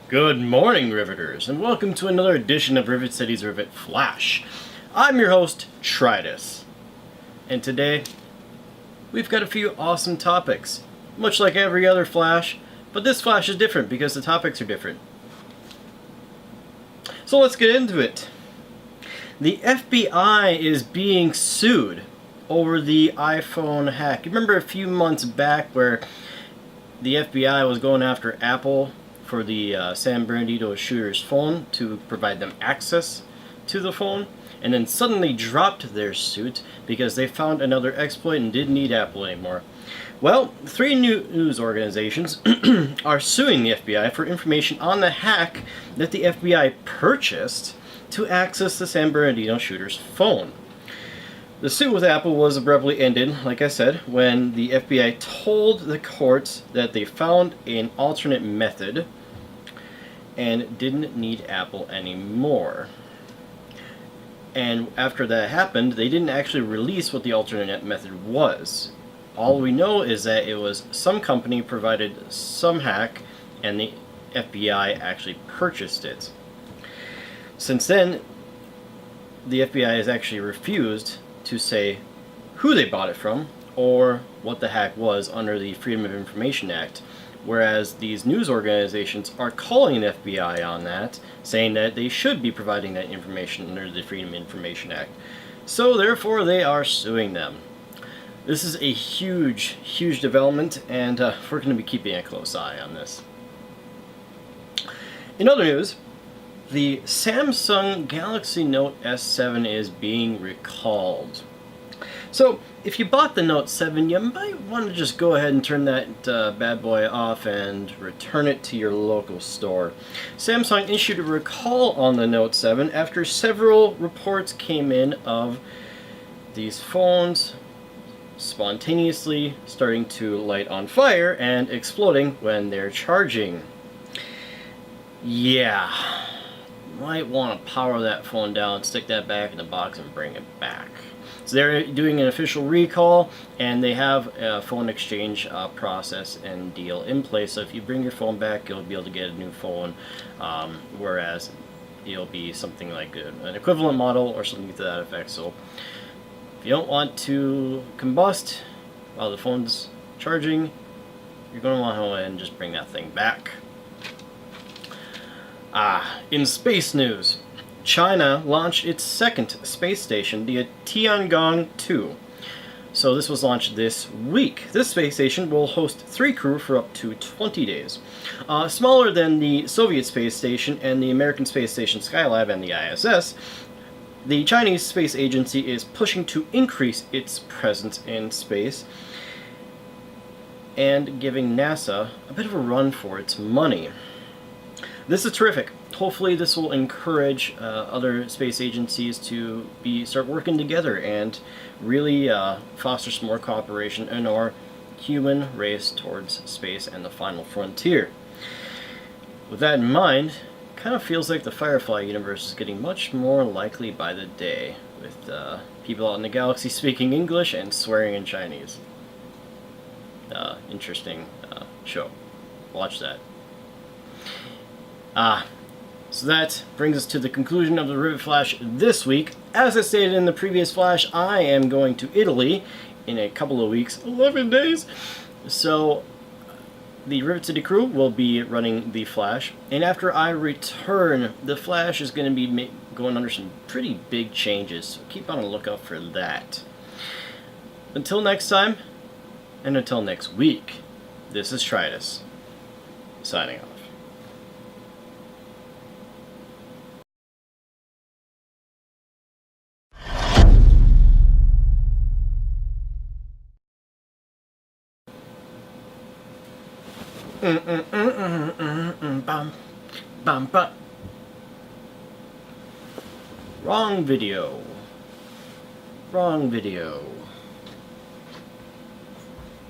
Good morning, Riveters, and welcome to another edition of Rivet City's Rivet Flash. and welcome to another edition of Rivet City's Rivet Flash. I'm your host, Tritus, and today we've got a few awesome topics, much like every other Flash, but this Flash is different because the topics are different. So let's get into it. The FBI is being sued over the iPhone hack. You remember a few months back where the FBI was going after Apple for the San Bernardino shooter's phone to provide them access to the phone, and then suddenly dropped their suit because they found another exploit and didn't need Apple anymore. Well, three news organizations are suing the FBI for information on the hack that the FBI purchased to access the San Bernardino shooter's phone. The suit with Apple was abruptly ended, like I said, when the FBI told the courts that they found an alternate method and didn't need Apple anymore. And after that happened, they didn't actually release what the alternate method was. All we know is that it was some company provided some hack and the FBI actually purchased it. Since then, the FBI has actually refused to say who they bought it from or what the hack was under the Freedom of Information Act, whereas these news organizations are calling the FBI on that, saying that they should be providing that information under the Freedom of Information Act. So therefore they are suing them. This is a huge development, and we're going to be keeping a close eye on this. In other news, the Samsung Galaxy Note S7 is being recalled. So, if you bought the Note 7, you might want to just go ahead and turn that bad boy off and return it to your local store. Samsung issued a recall on the Note 7 after several reports came in of these phones spontaneously starting to light on fire and exploding when they're charging. Yeah. Might want to power that phone down, stick that back in the box, and bring it back. So they're doing an official recall, and they have a phone exchange process and deal in place. So if you bring your phone back, you'll be able to get a new phone, whereas it'll be something like an equivalent model or something to that effect. So if you don't want to combust while the phone's charging, you're going to want to go ahead and just bring that thing back. In space news, China launched its second space station, the Tiangong-2. So this was launched this week. This space station will host 3 crew for up to 20 days. Smaller than the Soviet space station and the American space station Skylab and the ISS, the Chinese space agency is pushing to increase its presence in space and giving NASA a bit of a run for its money. This is terrific. Hopefully this will encourage other space agencies to start working together and really foster some more cooperation in our human race towards space and the final frontier. With that in mind, it kind of feels like the Firefly universe is getting much more likely by the day, with people out in the galaxy speaking English and swearing in Chinese. Interesting show. Watch that. So that brings us to the conclusion of the Rivet Flash this week. As I stated in the previous Flash, I am going to Italy in a couple of weeks, 11 days. So the Rivet City crew will be running the Flash, and after I return, the Flash is going to be going under some pretty big changes, so keep on the lookout for that. Until next time, and until next week, this is Tritus, signing off. Bum, bum, bum. Wrong video.